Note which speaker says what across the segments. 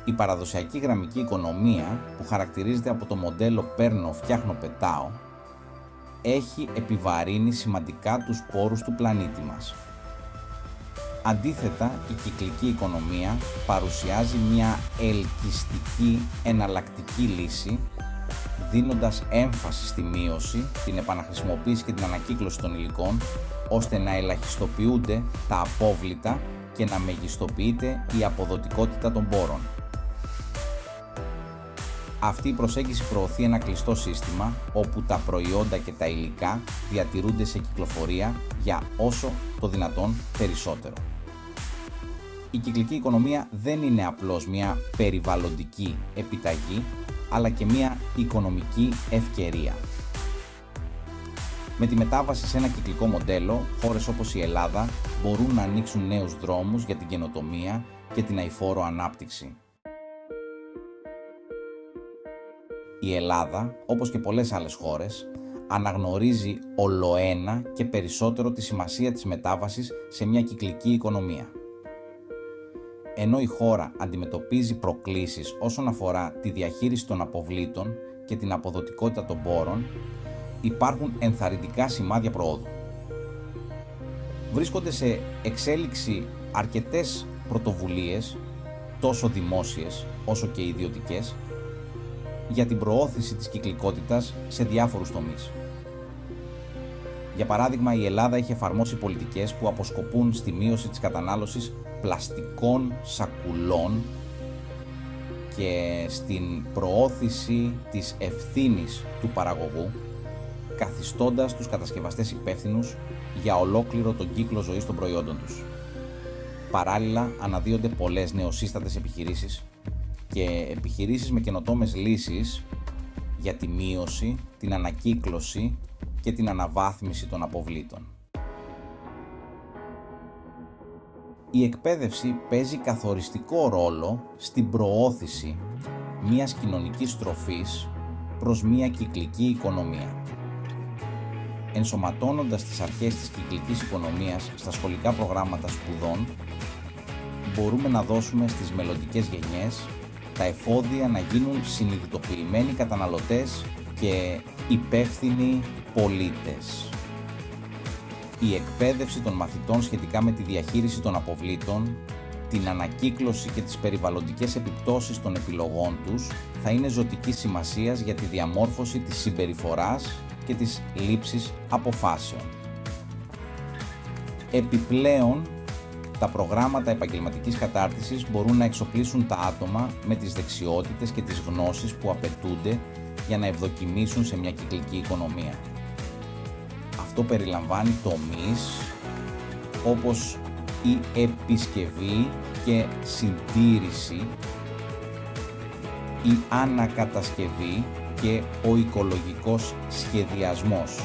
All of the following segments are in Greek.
Speaker 1: Η παραδοσιακή γραμμική οικονομία, που χαρακτηρίζεται από το μοντέλο «παίρνω, φτιάχνω, πετάω», έχει επιβαρύνει σημαντικά τους πόρους του πλανήτη μας. Αντίθετα, η κυκλική οικονομία παρουσιάζει μια ελκυστική εναλλακτική λύση, δίνοντας έμφαση στη μείωση, την επαναχρησιμοποίηση και την ανακύκλωση των υλικών, ώστε να ελαχιστοποιούνται τα απόβλητα και να μεγιστοποιείται η αποδοτικότητα των πόρων. Αυτή η προσέγγιση προωθεί ένα κλειστό σύστημα, όπου τα προϊόντα και τα υλικά διατηρούνται σε κυκλοφορία για όσο το δυνατόν περισσότερο. Η κυκλική οικονομία δεν είναι απλώς μια περιβαλλοντική επιταγή, αλλά και μια οικονομική ευκαιρία. Με τη μετάβαση σε ένα κυκλικό μοντέλο, χώρες όπως η Ελλάδα μπορούν να ανοίξουν νέους δρόμους για την καινοτομία και την αειφόρο ανάπτυξη. Η Ελλάδα, όπως και πολλές άλλες χώρες, αναγνωρίζει ολοένα και περισσότερο τη σημασία της μετάβασης σε μια κυκλική οικονομία. Ενώ η χώρα αντιμετωπίζει προκλήσεις όσον αφορά τη διαχείριση των αποβλήτων και την αποδοτικότητα των πόρων, υπάρχουν ενθαρρυντικά σημάδια προόδου. Βρίσκονται σε εξέλιξη αρκετές πρωτοβουλίες, τόσο δημόσιες όσο και ιδιωτικές, για την προώθηση της κυκλικότητας σε διάφορους τομείς. Για παράδειγμα, η Ελλάδα έχει εφαρμόσει πολιτικές που αποσκοπούν στη μείωση της κατανάλωσης πλαστικών σακουλών και στην προώθηση της ευθύνης του παραγωγού, καθιστώντας τους κατασκευαστές υπεύθυνους για ολόκληρο τον κύκλο ζωής των προϊόντων τους. Παράλληλα, αναδύονται πολλές νεοσύστατες επιχειρήσεις και επιχειρήσεις με καινοτόμες λύσεις για τη μείωση, την ανακύκλωση και την αναβάθμιση των αποβλήτων. Η εκπαίδευση παίζει καθοριστικό ρόλο στην προώθηση μιας κοινωνικής στροφής προς μια κυκλική οικονομία. Ενσωματώνοντας τις αρχές της κυκλικής οικονομίας στα σχολικά προγράμματα σπουδών, μπορούμε να δώσουμε στις μελλοντικές γενιές τα εφόδια να γίνουν συνειδητοποιημένοι καταναλωτές και υπεύθυνοι πολίτες. Η εκπαίδευση των μαθητών σχετικά με τη διαχείριση των αποβλήτων, την ανακύκλωση και τις περιβαλλοντικές επιπτώσεις των επιλογών τους θα είναι ζωτικής σημασίας για τη διαμόρφωση της συμπεριφοράς και της λήψης αποφάσεων. Επιπλέον, τα προγράμματα επαγγελματικής κατάρτισης μπορούν να εξοπλίσουν τα άτομα με τις δεξιότητες και τις γνώσεις που απαιτούνται για να ευδοκιμήσουν σε μια κυκλική οικονομία. Αυτό περιλαμβάνει τομείς όπως η επισκευή και συντήρηση, η ανακατασκευή και ο οικολογικός σχεδιασμός,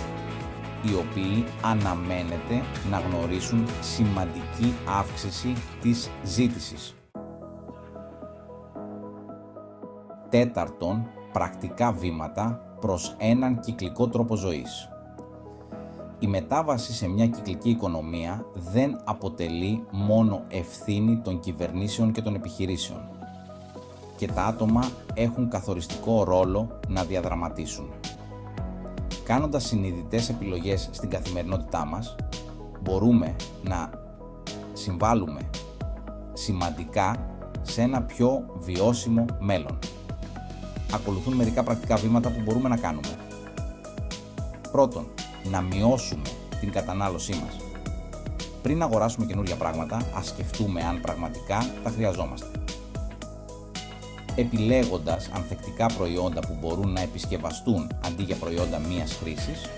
Speaker 1: οι οποίοι αναμένεται να γνωρίσουν σημαντική αύξηση της ζήτησης. Τέταρτον, πρακτικά βήματα προς έναν κυκλικό τρόπο ζωής. Η μετάβαση σε μια κυκλική οικονομία δεν αποτελεί μόνο ευθύνη των κυβερνήσεων και των επιχειρήσεων, και τα άτομα έχουν καθοριστικό ρόλο να διαδραματίσουν. Κάνοντας συνειδητές επιλογές στην καθημερινότητά μας, μπορούμε να συμβάλλουμε σημαντικά σε ένα πιο βιώσιμο μέλλον. Ακολουθούν μερικά πρακτικά βήματα που μπορούμε να κάνουμε. Πρώτον, να μειώσουμε την κατανάλωσή μας. Πριν αγοράσουμε καινούργια πράγματα, ας σκεφτούμε αν πραγματικά τα χρειαζόμαστε. Επιλέγοντας ανθεκτικά προϊόντα που μπορούν να επισκευαστούν αντί για προϊόντα μίας χρήσης,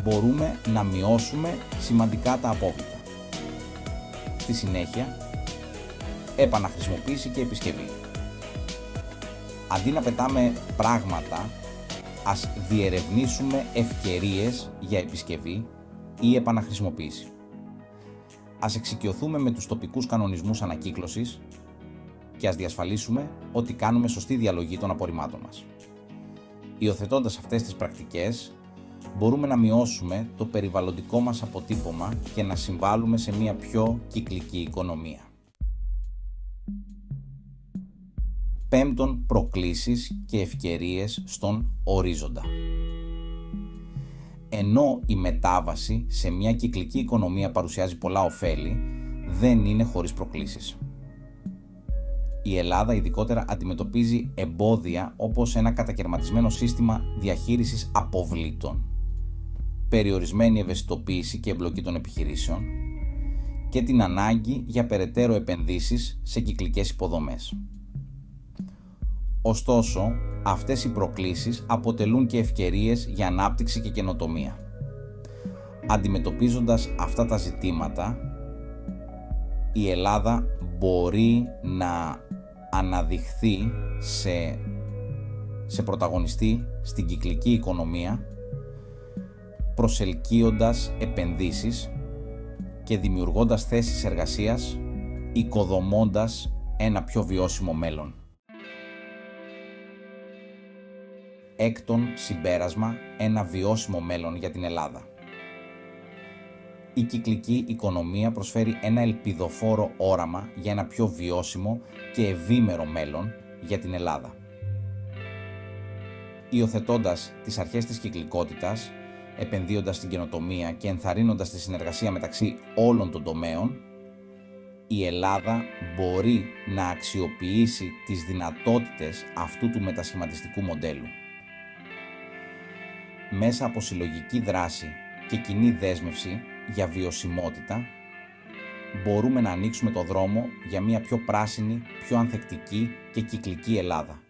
Speaker 1: μπορούμε να μειώσουμε σημαντικά τα απόβλητα. Στη συνέχεια, επαναχρησιμοποίηση και επισκευή. Αντί να πετάμε πράγματα, ας διερευνήσουμε ευκαιρίες για επισκευή ή επαναχρησιμοποίηση. Ας εξοικειωθούμε με τους τοπικούς κανονισμούς ανακύκλωσης και ας διασφαλίσουμε ότι κάνουμε σωστή διαλογή των απορριμμάτων μας. Υιοθετώντας αυτές τις πρακτικές, μπορούμε να μειώσουμε το περιβαλλοντικό μας αποτύπωμα και να συμβάλλουμε σε μια πιο κυκλική οικονομία. Πέμπτον, προκλήσεις και ευκαιρίες στον ορίζοντα. Ενώ η μετάβαση σε μια κυκλική οικονομία παρουσιάζει πολλά ωφέλη, δεν είναι χωρίς προκλήσεις. Η Ελλάδα ειδικότερα αντιμετωπίζει εμπόδια όπως ένα κατακαιρματισμένο σύστημα διαχείρισης αποβλήτων, περιορισμένη ευαισθητοποίηση και εμπλοκή των επιχειρήσεων και την ανάγκη για περαιτέρω επενδύσεις σε κυκλικές υποδομές. Ωστόσο, αυτές οι προκλήσεις αποτελούν και ευκαιρίες για ανάπτυξη και καινοτομία. Αντιμετωπίζοντας αυτά τα ζητήματα, η Ελλάδα μπορεί να αναδειχθεί σε πρωταγωνιστή στην κυκλική οικονομία, προσελκύοντας επενδύσεις και δημιουργώντας θέσεις εργασίας, οικοδομώντας ένα πιο βιώσιμο μέλλον. Έκτον συμπέρασμα, ένα βιώσιμο μέλλον για την Ελλάδα. Η κυκλική οικονομία προσφέρει ένα ελπιδοφόρο όραμα για ένα πιο βιώσιμο και ευήμερο μέλλον για την Ελλάδα. Υιοθετώντας τις αρχές της κυκλικότητας, επενδύοντας στην καινοτομία και ενθαρρύνοντας τη συνεργασία μεταξύ όλων των τομέων, η Ελλάδα μπορεί να αξιοποιήσει τις δυνατότητες αυτού του μετασχηματιστικού μοντέλου. Μέσα από συλλογική δράση και κοινή δέσμευση για βιωσιμότητα, μπορούμε να ανοίξουμε το δρόμο για μια πιο πράσινη, πιο ανθεκτική και κυκλική Ελλάδα.